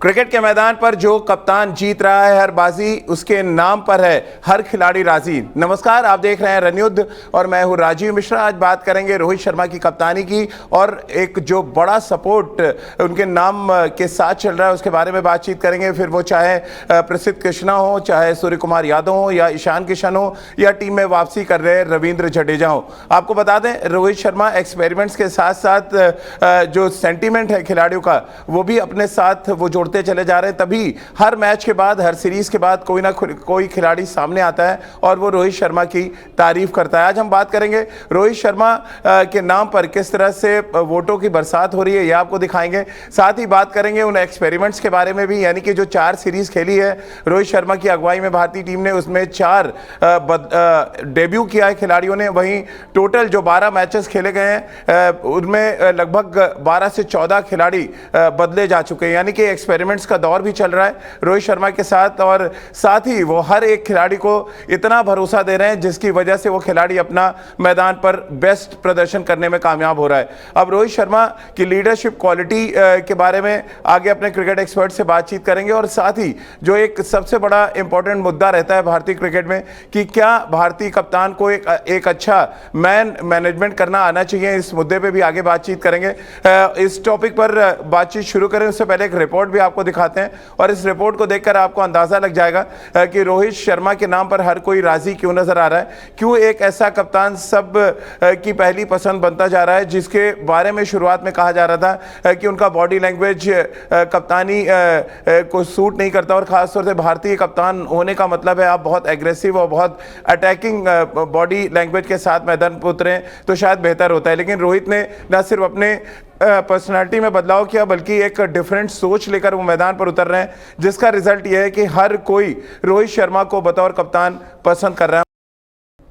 Cricket के मैदान पर जो कप्तान जीत रहा है हर बाजी, उसके नाम पर है हर खिलाड़ी राजी। नमस्कार, आप देख रहे हैं रणयुद्ध और मैं हूं राजीव मिश्रा। आज बात करेंगे रोहित शर्मा की कप्तानी की और एक जो बड़ा सपोर्ट उनके नाम के साथ चल रहा है उसके बारे में बातचीत करेंगे। फिर वो चाहे प्रसिद्ध कृष्णा हो, चाहे सूर्य कुमार यादव हो, या ईशान किशन हो, या टीम में वापसी कर रहे रविंद्र जडेजा हो। आपको बता दें, रोहित शर्मा एक्सपेरिमेंट्स के साथ साथ जो सेंटीमेंट है खिलाड़ियों का वो भी अपने साथ वो जोड़ते चले जा रहे हैं। तभी हर मैच के बाद, हर सीरीज के बाद कोई ना कोई खिलाड़ी सामने आता है और वो रोहित शर्मा की तारीफ करता है। आज हम बात करेंगे रोहित शर्मा के नाम पर किस तरह से वोटों की बरसात हो रही है, ये आपको दिखाएंगे। साथ ही बात करेंगे उन एक्सपेरिमेंट्स के बारे में भी, यानी कि जो 4 सीरीज खेली है रोहित शर्मा की अगुवाई में भारतीय टीम ने, उसमें 4 डेब्यू किया है खिलाड़ियों ने। वहीं टोटल जो 12 मैचेस खेले गए हैं उनमें लगभग 12 से 14 खिलाड़ी बदले जा चुके हैं, यानी कि एक्सपेरिमेंट्स का दौर भी चल रहा है रोहित शर्मा के साथ। और साथ ही वो हर एक खिलाड़ी को इतना भरोसा दे रहे हैं जिसकी वजह से वो खिलाड़ी अपना मैदान पर बेस्ट प्रदर्शन करने में कामयाब हो रहा है। अब रोहित शर्मा की लीडरशिप क्वालिटी के बारे में आगे अपने क्रिकेट एक्सपर्ट से बातचीत करेंगे। और साथ ही जो एक सबसे बड़ा इंपॉर्टेंट मुद्दा रहता है भारतीय क्रिकेट में कि क्या भारतीय कप्तान को एक अच्छा मैन मैनेजमेंट करना आना चाहिए, इस मुद्दे पे भी आगे बातचीत करेंगे। इस टॉपिक पर बातचीत शुरू करें उससे पहले एक रिपोर्ट भी आपको दिखाते हैं और इस रिपोर्ट को देखकर आपको अंदाजा लग जाएगा कि रोहित शर्मा के नाम पर हर कोई राजी क्यों नजर आ रहा है, क्यों एक ऐसा कप्तान सब की पहली पसंद बनता जा रहा है जिसके बारे में शुरुआत में कहा जा रहा था कि उनका बॉडी लैंग्वेज कप्तानी को सूट नहीं करता। और खासतौर से भारतीय कप्तान होने का मतलब है आप बहुत एग्रेसिव और बहुत अटैकिंग बॉडी लैंग्वेज के साथ मैदान पर उतरें तो शायद बेहतर होता है। लेकिन रोहित ने न सिर्फ अपने पर्सनालिटी में बदलाव किया बल्कि एक डिफरेंट सोच लेकर वो मैदान पर उतर रहे हैं, जिसका रिजल्ट यह है कि हर कोई रोहित शर्मा को बतौर कप्तान पसंद कर रहा है।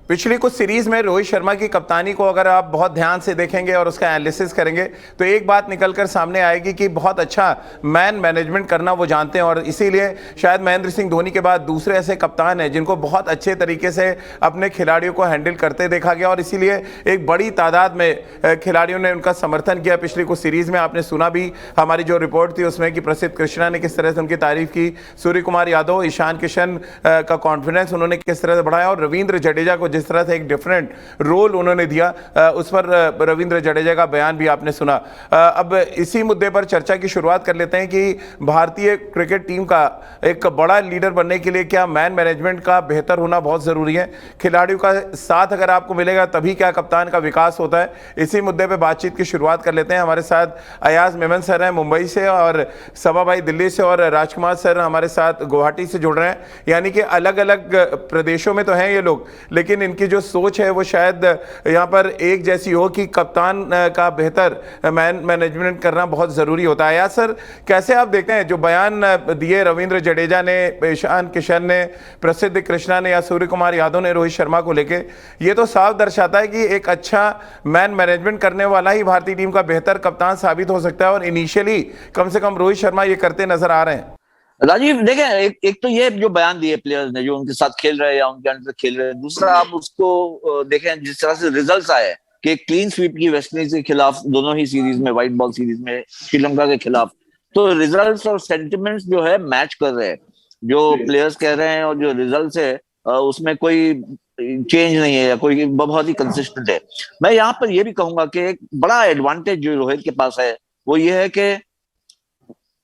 पिछली कुछ सीरीज में रोहित शर्मा की कप्तानी को अगर आप बहुत ध्यान से देखेंगे और उसका एनालिसिस करेंगे तो एक बात निकलकर सामने आएगी कि बहुत अच्छा मैन मैनेजमेंट करना वो जानते हैं। और इसीलिए शायद महेंद्र सिंह धोनी के बाद दूसरे ऐसे कप्तान हैं जिनको बहुत अच्छे तरीके से अपने खिलाड़ियों को हैंडल करते देखा गया। और इसीलिए एक बड़ी तादाद में खिलाड़ियों ने उनका समर्थन किया। पिछली कुछ सीरीज में आपने सुना भी हमारी जो रिपोर्ट थी उसमें कि प्रसिद्ध कृष्णा ने किस तरह से उनकी तारीफ की, सूर्य कुमार यादव, ईशान किशन का कॉन्फिडेंस उन्होंने किस तरह से बढ़ाया और रविंद्र जडेजा को जिस तरह से एक डिफरेंट रोल उन्होंने दिया, उस पर रविंद्र जडेजा का बयान भी आपने सुना। अब इसी मुद्दे पर चर्चा की शुरुआत कर लेते हैं कि भारतीय क्रिकेट टीम का एक बड़ा लीडर बनने के लिए क्या मैन मैनेजमेंट का बेहतर होना बहुत जरूरी है? खिलाड़ियों का साथ अगर आपको मिलेगा तभी क्या कप्तान का विकास होता है? इसी मुद्दे पर बातचीत की शुरुआत कर लेते हैं। हमारे साथ अयाज मेमन सर हैं मुंबई से, और सबा भाई दिल्ली से, और राजकुमार सर हमारे साथ गुवाहाटी से जुड़ रहे हैं। यानी कि अलग अलग प्रदेशों में तो हैं ये लोग, लेकिन इनकी जो सोच है वो शायद यहाँ पर एक जैसी हो कि कप्तान का बेहतर मैन मैनेजमेंट करना बहुत जरूरी होता है। यार सर, कैसे आप देखते हैं जो बयान दिए रविंद्र जडेजा ने, ईशान किशन ने, प्रसिद्ध कृष्णा ने या सूर्य कुमार यादव ने रोहित शर्मा को लेके, ये तो साफ दर्शाता है कि एक अच्छा मैन मैनेजमेंट करने वाला ही भारतीय टीम का बेहतर कप्तान साबित हो सकता है। और इनिशियली कम से कम रोहित शर्मा ये करते नजर आ रहे हैं। राजीव देखें, एक तो ये जो बयान दिए प्लेयर्स ने जो उनके साथ खेल रहे हैं या उनके अंडर खेल रहे हैं, दूसरा आप उसको देखें जिस तरह से रिजल्ट्स आए कि क्लीन स्वीप की वेस्टइंडीज के खिलाफ दोनों ही सीरीज में, व्हाइट बॉल सीरीज में श्रीलंका के खिलाफ, तो रिजल्ट्स और सेंटिमेंट्स जो है मैच कर रहे हैं। जो प्लेयर्स कह रहे हैं और जो रिजल्ट्स है उसमें कोई चेंज नहीं है या कोई बहुत ही कंसिस्टेंट है। मैं यहाँ पर यह भी कहूंगा कि एक बड़ा एडवांटेज जो रोहित के पास है वो ये है कि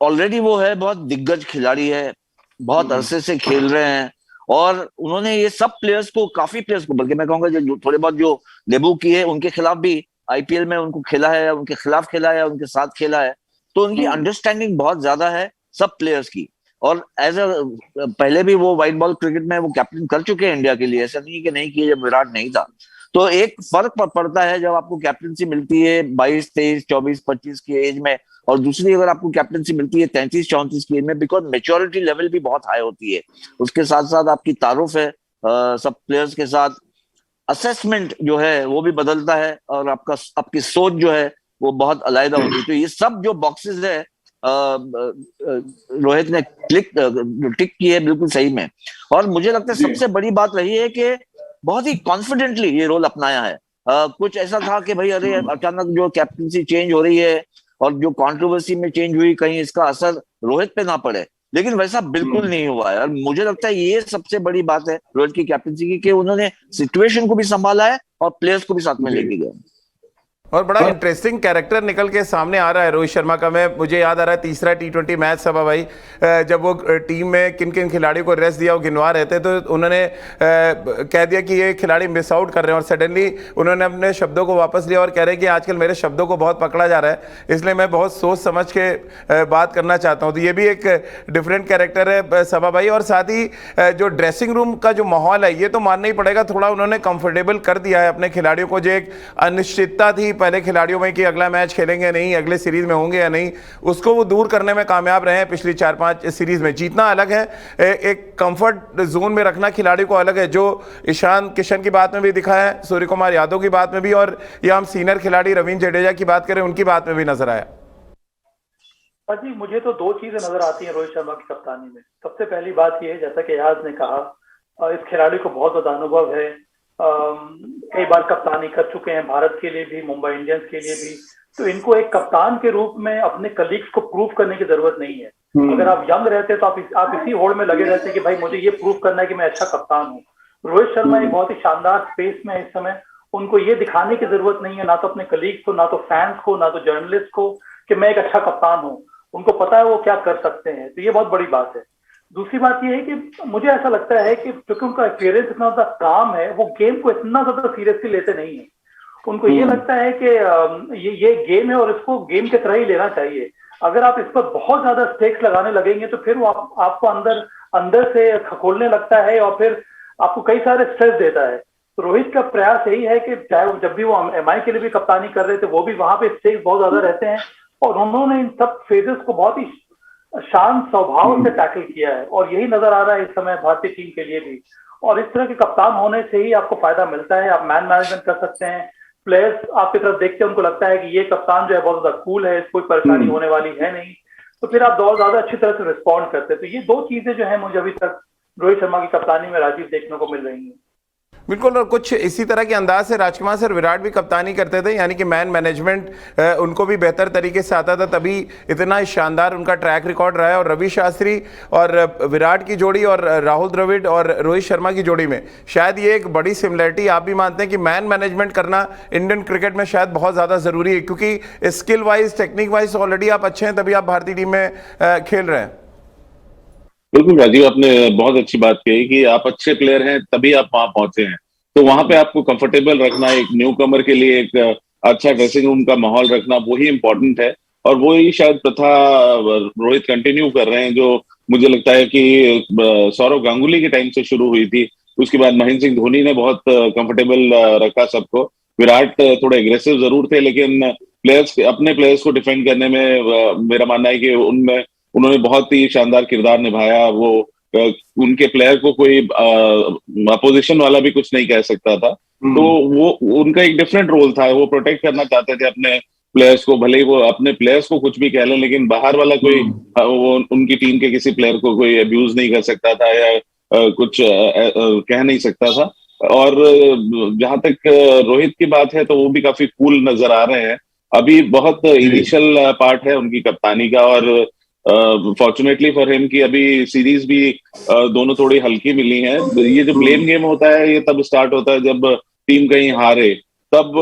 ऑलरेडी वो है बहुत दिग्गज खिलाड़ी है, बहुत अरसे से खेल रहे हैं और उन्होंने ये सब प्लेयर्स को, काफी प्लेयर्स को, बल्कि मैं कहूंगा जो थोड़े बहुत जो डेब्यू किए उनके खिलाफ भी आईपीएल में उनको खेला है, उनके खिलाफ खेला है, उनके साथ खेला है, तो उनकी अंडरस्टैंडिंग बहुत ज्यादा है सब प्लेयर्स की। और एज अ पहले भी वो व्हाइट बॉल क्रिकेट में वो कैप्टन कर चुके हैं इंडिया के लिए, ऐसा नहीं कि नहीं किए जब विराट नहीं था। तो एक फर्क पड़ता है जब आपको कैप्टनसी मिलती है 22, 23, 24, 25 की एज में, और दूसरी अगर आपको कैप्टनसी मिलती है 33, 34 की एज में, बिकॉज मेच्योरिटी लेवल भी बहुत हाई होती है। उसके साथ साथ आपकी तारुफ है सब प्लेयर्स के साथ, असेसमेंट जो है वो भी बदलता है और आपकी सोच जो है वो बहुत अलग होती है। तो ये सब जो बॉक्सेस है रोहित ने टिक की है बिल्कुल सही में। और मुझे लगता है सबसे बड़ी बात रही है कि बहुत ही कॉन्फिडेंटली ये रोल अपनाया है। कुछ ऐसा था कि भाई अरे अचानक जो कैप्टनसी चेंज हो रही है और जो कंट्रोवर्सी में चेंज हुई, कहीं इसका असर रोहित पे ना पड़े, लेकिन वैसा बिल्कुल नहीं हुआ है। और मुझे लगता है ये सबसे बड़ी बात है रोहित की कैप्टनसी की, कि उन्होंने सिचुएशन को भी संभाला है और प्लेयर्स को भी साथ में लेके गए। और बड़ा इंटरेस्टिंग कैरेक्टर निकल के सामने आ रहा है रोहित शर्मा का। मुझे याद आ रहा है तीसरा T20 मैच सभा भाई, जब वो टीम में किन किन खिलाड़ियों को रेस्ट दिया वो गिनवा रहे थे, तो उन्होंने कह दिया कि ये खिलाड़ी मिस आउट कर रहे हैं, और सडनली उन्होंने अपने शब्दों को वापस लिया और कह रहे हैं कि आजकल मेरे शब्दों को बहुत पकड़ा जा रहा है, इसलिए मैं बहुत सोच समझ के बात करना चाहता हूँ। तो ये भी एक डिफरेंट कैरेक्टर है सभा भाई। और साथ ही जो ड्रेसिंग रूम का जो माहौल है, ये तो मानना ही पड़ेगा, थोड़ा उन्होंने कंफर्टेबल कर दिया है अपने खिलाड़ियों को। जो एक अनिश्चितता थी पहले खिलाड़ियों में कि अगला मैच खेलेंगे नहीं, अगले सीरीज में होंगे या नहीं, उसको वो दूर करने में कामयाब रहे हैं पिछली 4-5 सीरीज में। जीतना अलग है, एक कंफर्ट जोन में रखना खिलाड़ी को अलग है, जो ईशान किशन की बात में भी दिखा है, सूर्य कुमार यादव की बात में भी, और या हम सीनियर खिलाड़ी रवींद्र जडेजा की बात करें उनकी बात में भी नजर आया। जी, मुझे तो दो चीजें नजर आती हैं रोहित शर्मा की कप्तानी में। सबसे पहली बात यह है, जैसा कि एयाज ने कहा, इस खिलाड़ी को बहुत ज्यादा अनुभव है, कई बार कप्तानी कर चुके हैं, भारत के लिए भी, मुंबई इंडियंस के लिए भी। तो इनको एक कप्तान के रूप में अपने कलीग्स को प्रूव करने की जरूरत नहीं है। अगर आप यंग रहते तो आप इसी होड़ में लगे रहते कि भाई मुझे ये प्रूव करना है कि मैं अच्छा कप्तान हूँ। रोहित शर्मा एक बहुत ही शानदार स्पेस में है इस समय। उनको ये दिखाने की जरूरत नहीं है, ना तो अपने कलीग्स को, ना तो फैंस को, ना तो जर्नलिस्ट को, कि मैं एक अच्छा कप्तान हूँ। उनको पता है वो क्या कर सकते हैं, तो ये बहुत बड़ी बात है। दूसरी बात ये है कि मुझे ऐसा लगता है कि क्योंकि उनका एक्सपीरियंस इतना ज्यादा काम है, वो गेम को इतना ज्यादा सीरियसली लेते नहीं है। उनको ये लगता है कि ये गेम है और इसको गेम की तरह ही लेना चाहिए। अगर आप इस पर बहुत ज्यादा स्टेक्स लगाने लगेंगे तो फिर वो आपको अंदर से खखोलने लगता है और फिर आपको कई सारे स्ट्रेस देता है। तो रोहित का प्रयास यही है कि चाहे जब भी वो MI के लिए भी कप्तानी कर रहे थे, वो भी वहां पे स्टेक्स बहुत ज्यादा रहते हैं, और उन्होंने इन सब फेजेस को बहुत ही शांत स्वभाव से टैकल किया है, और यही नजर आ रहा है इस समय भारतीय टीम के लिए भी। और इस तरह के कप्तान होने से ही आपको फायदा मिलता है, आप मैन मैनेजमेंट कर सकते हैं, प्लेयर्स आपकी तरफ देखते हैं, उनको लगता है कि ये कप्तान जो है बहुत ज्यादा कूल है, कोई परेशानी होने वाली है नहीं, तो फिर आप बहुत ज्यादा अच्छी तरह से रिस्पॉन्ड करते हैं। तो ये दो चीजें जो है मुझे अभी तक रोहित शर्मा की कप्तानी में राजीव देखने को मिल रही है। बिल्कुल, और कुछ इसी तरह के अंदाज से राजकुमार सर विराट भी कप्तानी करते थे, यानी कि मैन मैनेजमेंट उनको भी बेहतर तरीके से आता था, तभी इतना शानदार उनका ट्रैक रिकॉर्ड रहा है। और रवि शास्त्री और विराट की जोड़ी और राहुल द्रविड़ और रोहित शर्मा की जोड़ी में शायद ये एक बड़ी सिमिलरिटी आप भी मानते हैं कि मैन मैनेजमेंट करना इंडियन क्रिकेट में शायद बहुत ज़्यादा ज़रूरी है, क्योंकि skill wise, technique wise already आप अच्छे हैं, तभी आप भारतीय टीम में खेल रहे हैं। बिल्कुल राजीव, आपने बहुत अच्छी बात कही कि आप अच्छे प्लेयर हैं तभी आप वहां पहुंचे हैं। तो वहां पे आपको कंफर्टेबल रखना, एक न्यू कमर के लिए एक अच्छा ड्रेसिंग रूम का माहौल रखना, वही इंपॉर्टेंट है। और वही शायद प्रथा रोहित कंटिन्यू कर रहे हैं, जो मुझे लगता है कि सौरव गांगुली के टाइम से शुरू हुई थी। उसके बाद महेंद्र सिंह धोनी ने बहुत कंफर्टेबल रखा सबको। विराट थोड़े एग्रेसिव जरूर थे, लेकिन अपने प्लेयर्स को डिफेंड करने में मेरा मानना है कि उन्होंने बहुत ही शानदार किरदार निभाया। वो उनके प्लेयर को कोई अपोजिशन वाला भी कुछ नहीं कह सकता था। तो वो उनका एक डिफरेंट रोल था, वो प्रोटेक्ट करना चाहते थे अपने प्लेयर्स को, भले ही वो अपने प्लेयर्स को कुछ भी कह लें, लेकिन बाहर वाला कोई वो उनकी टीम के किसी प्लेयर को कोई अब्यूज नहीं कर सकता था या कुछ कह नहीं सकता था। और जहां तक रोहित की बात है तो वो भी काफी कूल नजर आ रहे हैं। अभी बहुत इनिशियल पार्ट है उनकी कप्तानी का, और फॉर्चुनेटली फॉर हिम कि अभी सीरीज भी दोनों थोड़ी हल्की मिली हैं। ये जो ब्लेम गेम होता है ये तब स्टार्ट होता है जब टीम कहीं हारे, तब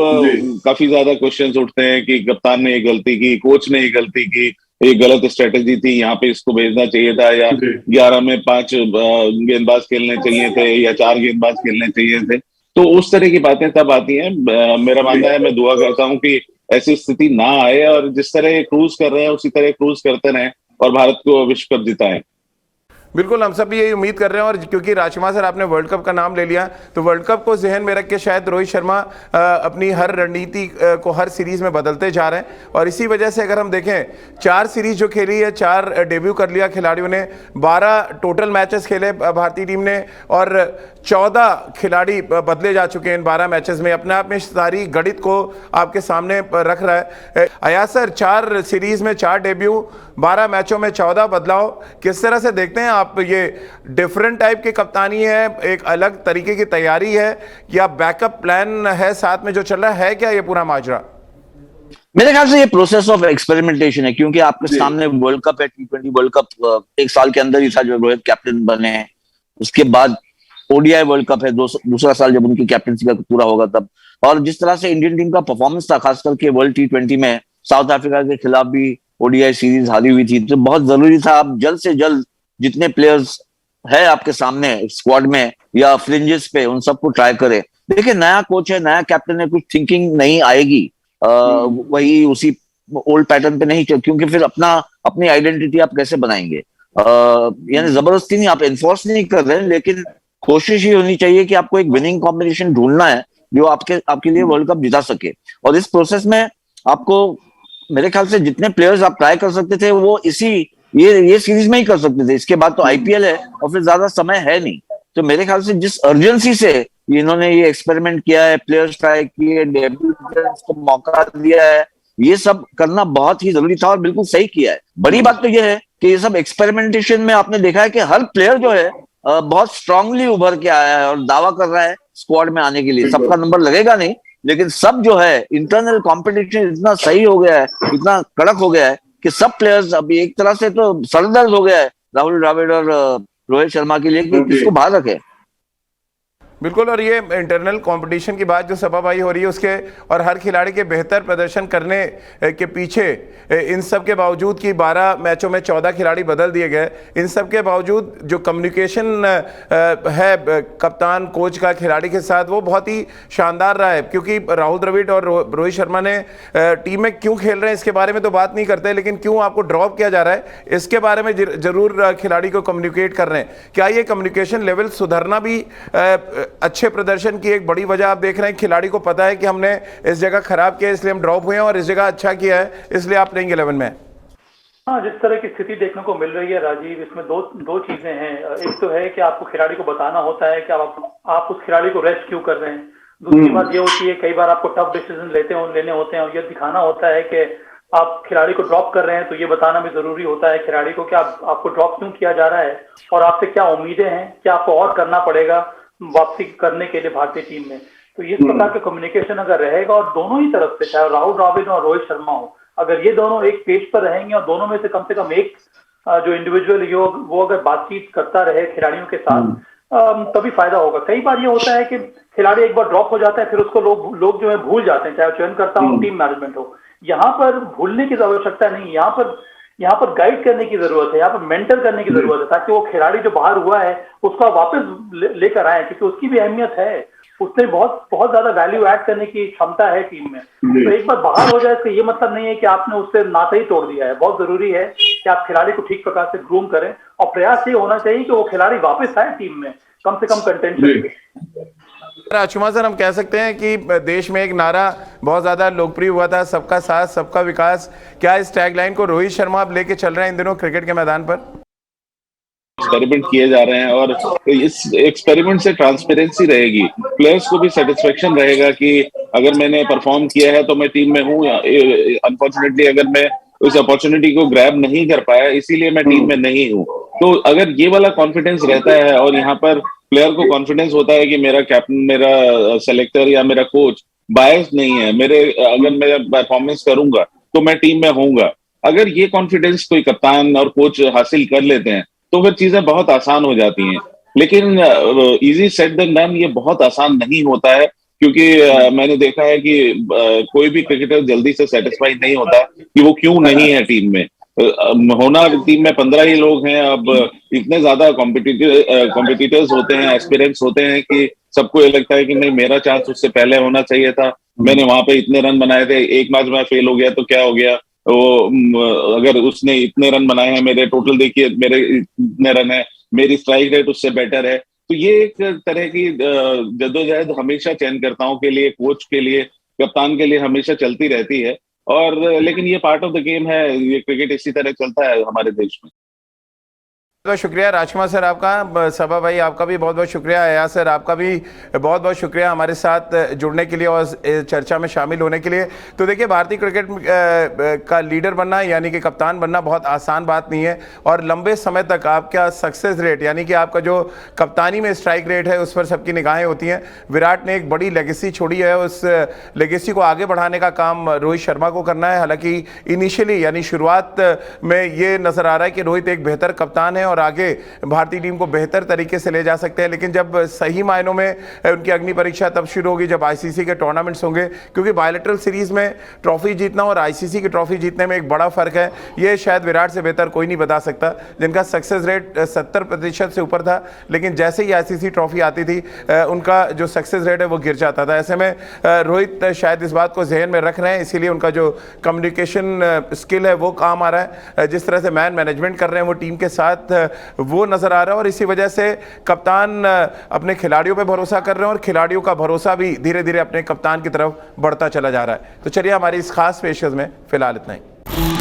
काफी ज्यादा क्वेश्चंस उठते हैं कि कप्तान ने ये गलती की, कोच ने ये गलती की, ये गलत स्ट्रेटेजी थी, यहाँ पे इसको भेजना चाहिए था, या 11 में 5 गेंदबाज खेलने चाहिए थे या 4 गेंदबाज खेलने चाहिए थे। तो उस तरह की बातें तब आती हैं। मेरा मानना है, मैं दुआ करता हूँ कि ऐसी स्थिति ना आए, और जिस तरह क्रूज कर रहे हैं उसी तरह क्रूज करते रहें और भारत को विश्व कप जिताएं। बिल्कुल, हम सब भी यही उम्मीद कर रहे हैं। और क्योंकि राजकुमार सर आपने वर्ल्ड कप का नाम ले लिया, तो वर्ल्ड कप को जहन में रख के शायद रोहित शर्मा अपनी हर रणनीति को हर सीरीज में बदलते जा रहे हैं। और इसी वजह से अगर हम देखें, 4 सीरीज जो खेली है, 4 डेब्यू कर लिया खिलाड़ियों ने, 12 टोटल मैचेस खेले भारतीय टीम ने, और 14 खिलाड़ी बदले जा चुके हैं इन 12 मैचेस में। अपने आप में सारी गणित को आपके सामने रख रहा है। अयाज सर, 4 सीरीज में 4 डेब्यू, 12 मैचों में 14 बदलाव, किस तरह से देखते हैं आप? ये डिफरेंट टाइप की कप्तानी है, एक अलग तरीके की तैयारी है, या बैकअप प्लान है साथ में जो चल रहा है, क्या ये पूरा माजरा? मेरे ख्याल से ये प्रोसेस ऑफ एक्सपेरिमेंटेशन है, क्योंकि आपके सामने वर्ल्ड कप है, T20 वर्ल्ड कप एक साल के अंदर ही था जब रोहित कैप्टन बने हैं। उसके बाद ओडीआई वर्ल्ड कप है, दूसरा साल जब उनकी कैप्टनसी का पूरा होगा तब। और जिस तरह से इंडियन टीम का परफॉर्मेंस था, खासकर के वर्ल्ड T20 में साउथ अफ्रीका के खिलाफ भी ओडीआई सीरीज हारी हुई थी, तो बहुत जरूरी था आप जल्द से जल्द जितने प्लेयर्स है आपके सामने स्क्वाड में या फ्रिंजेस पे, उन सबको ट्राई करें। देखिए, नया कोच है, नया कैप्टन है, कुछ थिंकिंग नहीं आएगी, वही उसी ओल्ड पैटर्न पे नहीं चल, क्योंकि फिर अपनी आइडेंटिटी आप कैसे बनाएंगे? यानी जबरदस्ती नहीं, आप एनफोर्स नहीं कर रहे हैं, लेकिन कोशिश ही होनी चाहिए कि आपको एक विनिंग कॉम्बिनेशन ढूंढना है जो आपके लिए वर्ल्ड कप जिता सके। और इस प्रोसेस में आपको मेरे ख्याल से जितने प्लेयर्स आप ट्राई कर सकते थे वो ये सीरीज में ही कर सकते थे। इसके बाद तो आईपीएल है और फिर ज्यादा समय है नहीं। तो मेरे ख्याल से जिस अर्जेंसी से इन्होंने ये एक्सपेरिमेंट किया है, प्लेयर्स ट्राई किए, डेब्यूटेंट्स को मौका दिया है, ये सब करना बहुत ही जरूरी था और बिल्कुल सही किया है। बड़ी बात तो ये है कि ये सब एक्सपेरिमेंटेशन में आपने देखा है कि हर प्लेयर जो है बहुत स्ट्रांगली उभर के आया है और दावा कर रहा है स्क्वाड में आने के लिए। सबका नंबर लगेगा नहीं, लेकिन सब जो है इंटरनल कंपटीशन इतना सही हो गया है, इतना कड़क हो गया है कि सब प्लेयर्स अभी एक तरह से तो सरदर्द हो गया है राहुल द्रविड़ और रोहित शर्मा के लिए कि किसको बाहर रखे। बिल्कुल, और ये इंटरनल कंपटीशन की बात जो सभा भाई हो रही है उसके, और हर खिलाड़ी के बेहतर प्रदर्शन करने के पीछे इन सब के बावजूद कि 12 मैचों में 14 खिलाड़ी बदल दिए गए, इन सब के बावजूद जो कम्युनिकेशन है कप्तान कोच का खिलाड़ी के साथ, वो बहुत ही शानदार रहा है। क्योंकि राहुल द्रविड़ और रोहित शर्मा ने टीम में क्यों खेल रहे हैं इसके बारे में तो बात नहीं करते, लेकिन क्यों आपको ड्रॉप किया जा रहा है इसके बारे में जरूर खिलाड़ी को कम्युनिकेट कर रहे हैं। क्या ये कम्युनिकेशन लेवल सुधरना भी अच्छे प्रदर्शन की एक बड़ी वजह आप देख रहे हैं? खिलाड़ी को पता है कि हमने इस जगह खराब किया इसलिए हम ड्रॉप हुए हैं और इस जगह अच्छा किया है इसलिए आप प्लेइंग 11 में। हाँ, जिस तरह की स्थिति देखने को मिल रही है राजीव, इसमें दो चीजें हैं। एक तो है कि आपको खिलाड़ी को बताना होता है कि आप उस खिलाड़ी को रेस्ट क्यों कर रहे हैं। दूसरी बात ये होती है कई बार आपको टफ डिसीजन लेने होते हैं और ये दिखाना होता है कि आप खिलाड़ी को ड्रॉप कर रहे हैं, तो ये बताना भी जरूरी होता है खिलाड़ी को कि आपको ड्रॉप क्यों किया जा रहा है और आपसे क्या उम्मीदें हैं, क्या आपको और करना पड़ेगा वापसी करने के लिए भारतीय टीम में। तो इस प्रकार का कम्युनिकेशन अगर रहेगा और दोनों ही तरफ से, चाहे राहुल द्रविड़ और रोहित शर्मा हो, अगर ये दोनों एक पेज पर रहेंगे और दोनों में से कम एक जो इंडिविजुअल वो अगर बातचीत करता रहे खिलाड़ियों के साथ, तभी फायदा होगा। कई बार ये होता है कि खिलाड़ी एक बार ड्रॉप हो जाता है, फिर उसको लोग जो है भूल जाते हैं, चाहे चयन करता हो, टीम मैनेजमेंट हो। यहाँ पर भूलने की आवश्यकता नहीं, यहाँ पर गाइड करने की जरूरत है, यहाँ पर मेंटर करने की जरूरत है, ताकि वो खिलाड़ी जो बाहर हुआ है उसको वापस लेकर आए, क्योंकि उसकी भी अहमियत है, उसने बहुत ज्यादा वैल्यू ऐड करने की क्षमता है टीम में। तो एक बार बाहर हो जाए तो ये मतलब नहीं है कि आपने उससे नाता ही तोड़ दिया है। बहुत जरूरी है कि आप खिलाड़ी को ठीक प्रकार से ग्रूम करें और प्रयास ये होना चाहिए कि वो खिलाड़ी वापस आए टीम में, कम से कम कंटेंशन। राजकुमार सर, हम कह सकते हैं कि देश में एक नारा बहुत ज्यादा लोकप्रिय हुआ था, सबका साथ सबका विकास। क्या इस टैगलाइन को रोहित शर्मा अब लेके चल रहे हैं इन दिनों क्रिकेट के मैदान पर? एक्सपेरिमेंट किए जा रहे हैं और इस एक्सपेरिमेंट से ट्रांसपेरेंसी रहेगी, प्लेयर्स को भी सेटिस्फेक्शन रहेगा कि अगर मैंने परफॉर्म किया है तो मैं टीम में हूँ। अनफॉर्चुनेटली अगर मैं उस अपॉर्चुनिटी को ग्रैब नहीं कर पाया इसीलिए मैं टीम में नहीं हूँ, तो अगर ये वाला कॉन्फिडेंस रहता है और यहाँ पर प्लेयर को कॉन्फिडेंस होता है कि मेरा कैप्टन, मेरा सेलेक्टर या मेरा कोच बायस नहीं है, अगर मैं परफॉर्मेंस करूंगा तो मैं टीम में होऊंगा, अगर ये कॉन्फिडेंस कोई कप्तान और कोच हासिल कर लेते हैं तो फिर चीजें बहुत आसान हो जाती हैं। लेकिन इजी सेट देन डन ये बहुत आसान नहीं होता है, क्योंकि मैंने देखा है कि कोई भी क्रिकेटर जल्दी से सेटिस्फाइड नहीं होता कि वो क्यों नहीं है टीम में। होना टीम में 15 ही लोग हैं, अब इतने ज्यादा कॉम्पिटिटर्स होते हैं, एस्पिरेंट्स होते हैं कि सबको ये लगता है कि नहीं, मेरा चांस उससे पहले होना चाहिए था, मैंने वहां पे इतने रन बनाए थे, एक मैच में फेल हो गया तो क्या हो गया, वो अगर उसने इतने रन बनाए हैं, मेरे टोटल देखिए मेरे इतने रन है, मेरी स्ट्राइक रेट उससे बेटर है। तो ये एक तरह की जद्दोजहद हमेशा चयनकर्ताओं के लिए, कोच के लिए, कप्तान के लिए हमेशा चलती रहती है। और लेकिन ये पार्ट ऑफ द गेम है, ये क्रिकेट इसी तरह चलता है हमारे देश में। बहुत शुक्रिया राजकुमार सर आपका, सबा भाई आपका भी बहुत बहुत शुक्रिया, अयाज सर आपका भी बहुत बहुत शुक्रिया हमारे साथ जुड़ने के लिए और चर्चा में शामिल होने के लिए। तो देखिए, भारतीय क्रिकेट का लीडर बनना यानी कि कप्तान बनना बहुत आसान बात नहीं है, और लंबे समय तक आपका सक्सेस रेट यानी कि आपका जो कप्तानी में स्ट्राइक रेट है उस पर सबकी निगाहें होती हैं। विराट ने एक बड़ी लेगेसी छोड़ी है, उस लेगेसी को आगे बढ़ाने का काम रोहित शर्मा को करना है। हालांकि इनिशियली यानी शुरुआत में ये नजर आ रहा है कि रोहित एक बेहतर कप्तान है और आगे भारतीय टीम को बेहतर तरीके से ले जा सकते हैं, लेकिन जब सही मायनों में उनकी अग्नि परीक्षा तब शुरू होगी जब आईसीसी के टूर्नामेंट्स होंगे, क्योंकि बायलैटरल सीरीज में ट्रॉफी जीतना और आईसीसी की ट्रॉफी जीतने में एक बड़ा फर्क है। ये शायद विराट से बेहतर कोई नहीं बता सकता, जिनका सक्सेस रेट 70% से ऊपर था, लेकिन जैसे ही आईसीसी ट्रॉफी आती थी उनका जो सक्सेस रेट है वो गिर जाता था। ऐसे में रोहित शायद इस बात को जहन में रख रहे हैं, इसीलिए उनका जो कम्युनिकेशन स्किल है वो काम आ रहा है, जिस तरह से मैन मैनेजमेंट कर रहे हैं वो टीम के साथ वो नजर आ रहा है, और इसी वजह से कप्तान अपने खिलाड़ियों पे भरोसा कर रहे हैं और खिलाड़ियों का भरोसा भी धीरे धीरे अपने कप्तान की तरफ बढ़ता चला जा रहा है। तो चलिए, हमारी इस खास पेशकश में फिलहाल इतना ही।